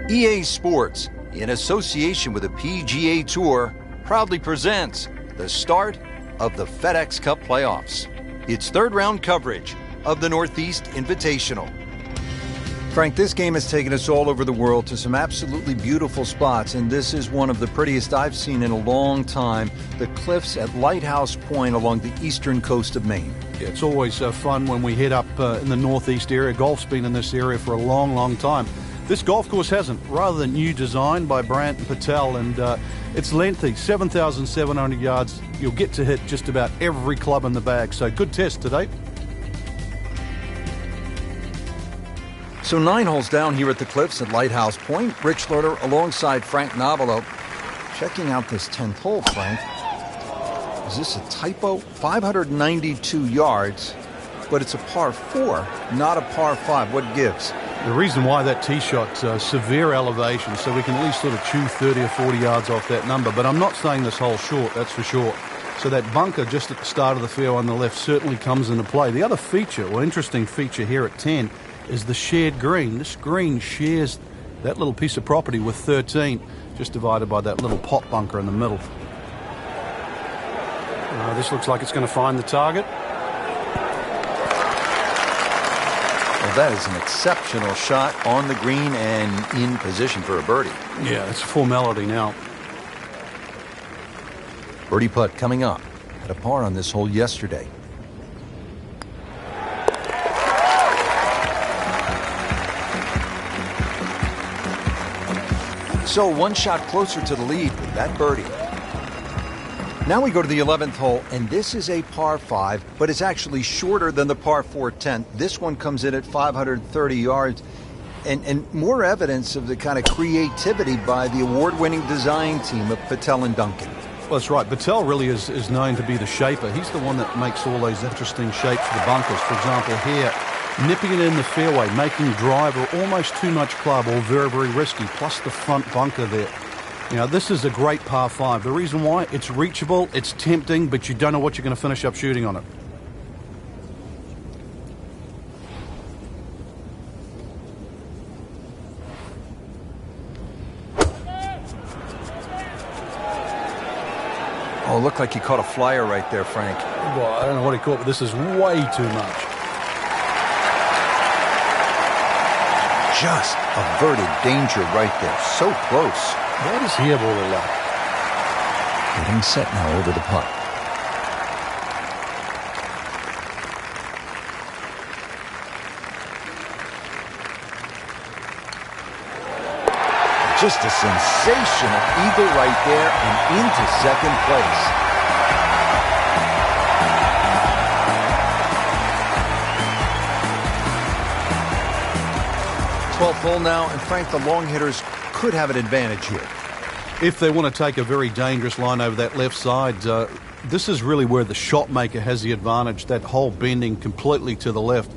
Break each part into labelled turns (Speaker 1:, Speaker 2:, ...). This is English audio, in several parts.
Speaker 1: EA Sports, in association with the PGA Tour, proudly presents the start of the FedEx Cup playoffs. It's third round coverage of the Northeast Invitational. Frank, this game has taken us all over the world to some absolutely beautiful spots, and this is one of the prettiest I've seen in a long time, the cliffs at Lighthouse Point along the eastern coast of Maine.
Speaker 2: Yeah, it's always fun when we head up in the northeast area. Golf's been in this area for a long, long time. This golf course hasn't, rather than new design by Brandt and Patel, and it's lengthy, 7,700 yards. You'll get to hit just about every club in the bag, so good test today.
Speaker 1: So 9 holes down here at the cliffs at Lighthouse Point. Rich Lerner alongside Frank Novelo. Checking out this 10th hole, Frank. Is this a typo? 592 yards, but it's a par 4, not a par 5. What gives?
Speaker 2: The reason why that tee shot's severe elevation, so we can at least sort of chew 30 or 40 yards off that number. But I'm not saying this hole's short, that's for sure. So that bunker just at the start of the fairway on the left certainly comes into play. The other feature, or interesting feature here at 10, is the shared green. This green shares that little piece of property with 13, just divided by that little pot bunker in the middle. This looks like it's going to find the target.
Speaker 1: Well, that is an exceptional shot on the green and in position for a birdie.
Speaker 2: Yeah, it's a formality now.
Speaker 1: Birdie putt coming up. Had a par on this hole yesterday. So one shot closer to the lead with that birdie. Now we go to the 11th hole, and this is a par 5, but it's actually shorter than the par 4 10th. This one comes in at 530 yards, and more evidence of the kind of creativity by the award-winning design team of Patel and Duncan.
Speaker 2: Well, that's right. Patel really is known to be the shaper. He's the one that makes all those interesting shapes for the bunkers. For example, here, nipping it in the fairway, making driver almost too much club or very, very risky, plus the front bunker there. You know, this is a great par 5. The reason why, it's reachable, it's tempting, but you don't know what you're going to finish up shooting on it.
Speaker 1: Oh, it looked like he caught a flyer right there, Frank.
Speaker 2: Well, I don't know what he caught, but this is way too much.
Speaker 1: Just averted danger right there. So close.
Speaker 2: That is hairball of luck.
Speaker 1: Getting set now over the putt. Just a sensational eagle right there and into second place. 12th hole now, and Frank, the long hitters could have an advantage here.
Speaker 2: If they want to take a very dangerous line over that left side, this is really where the shot maker has the advantage. That hole bending completely to the left.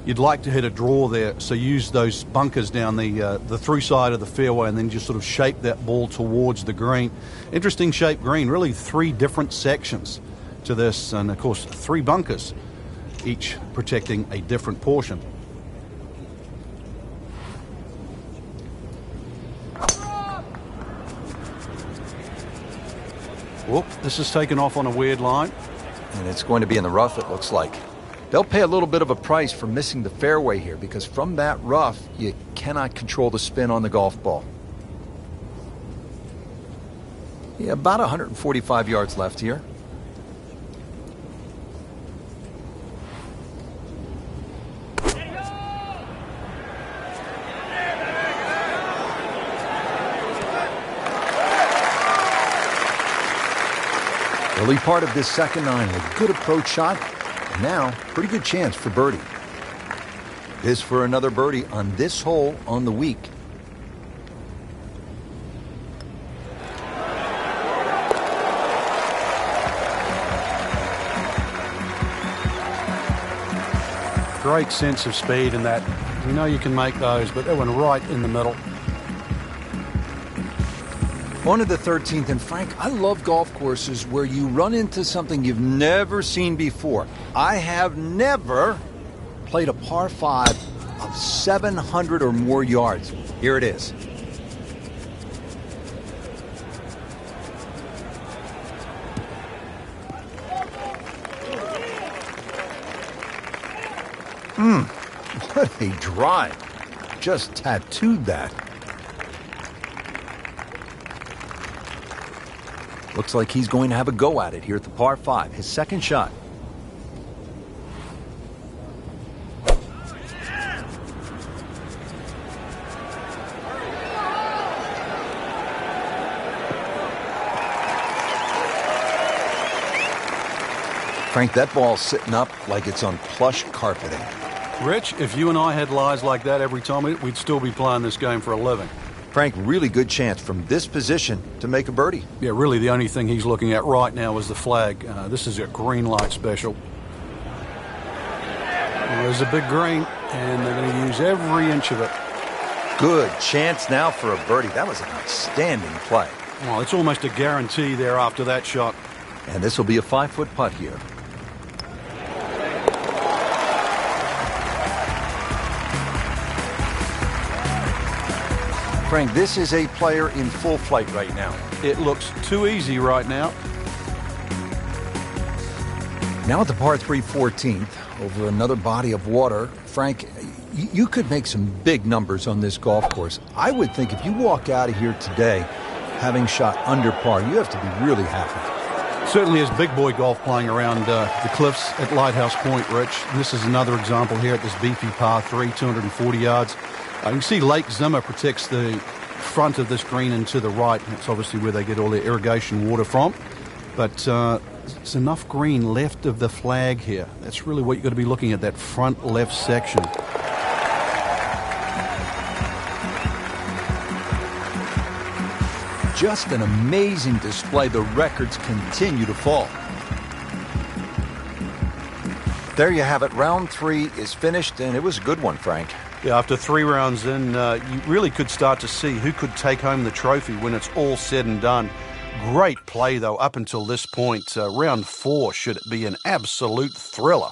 Speaker 2: You'd like to hit a draw there, so use those bunkers down the through side of the fairway and then just sort of shape that ball towards the green. Interesting shaped green, really 3 different sections to this, and of course 3 bunkers, each protecting a different portion. Whoop, this is taken off on a weird line.
Speaker 1: And it's going to be in the rough, it looks like. They'll pay a little bit of a price for missing the fairway here, because from that rough, you cannot control the spin on the golf ball. Yeah, about 145 yards left here. Early part of this second 9, a good approach shot. And now, pretty good chance for birdie. This for another birdie on this hole on the week.
Speaker 2: Great sense of speed in that. You know you can make those, but they went right in the middle.
Speaker 1: On to the 13th, and Frank, I love golf courses where you run into something you've never seen before. I have never played a par 5 of 700 or more yards. Here it is. What a drive. Just tattooed that. Looks like he's going to have a go at it here at the par 5, his second shot. Frank, that ball's sitting up like it's on plush carpeting.
Speaker 2: Rich, if you and I had lies like that every time, we'd still be playing this game for a living.
Speaker 1: Frank, really good chance from this position to make a birdie.
Speaker 2: Yeah, really the only thing he's looking at right now is the flag. This is a green light special. There's a big green, and they're going to use every inch of it.
Speaker 1: Good chance now for a birdie. That was an outstanding play.
Speaker 2: Well, it's almost a guarantee there after that shot.
Speaker 1: And this will be a 5-foot putt here. Frank, this is a player in full flight right now.
Speaker 2: It looks too easy right now.
Speaker 1: Now at the par 3 14th, over another body of water. Frank, you could make some big numbers on this golf course. I would think if you walk out of here today having shot under par, you have to be really happy.
Speaker 2: Certainly is big boy golf playing around the cliffs at Lighthouse Point, Rich. This is another example here at this beefy par 3, 240 yards. You can see Lake Zimmer protects the front of this green and to the right. That's obviously where they get all their irrigation water from. But there's enough green left of the flag here. That's really what you've got to be looking at, that front left section.
Speaker 1: Just an amazing display. The records continue to fall. There you have it. Round 3 is finished, and it was a good one, Frank.
Speaker 2: Yeah, after 3 rounds in, you really could start to see who could take home the trophy when it's all said and done. Great play, though, up until this point. Round 4 should be an absolute thriller.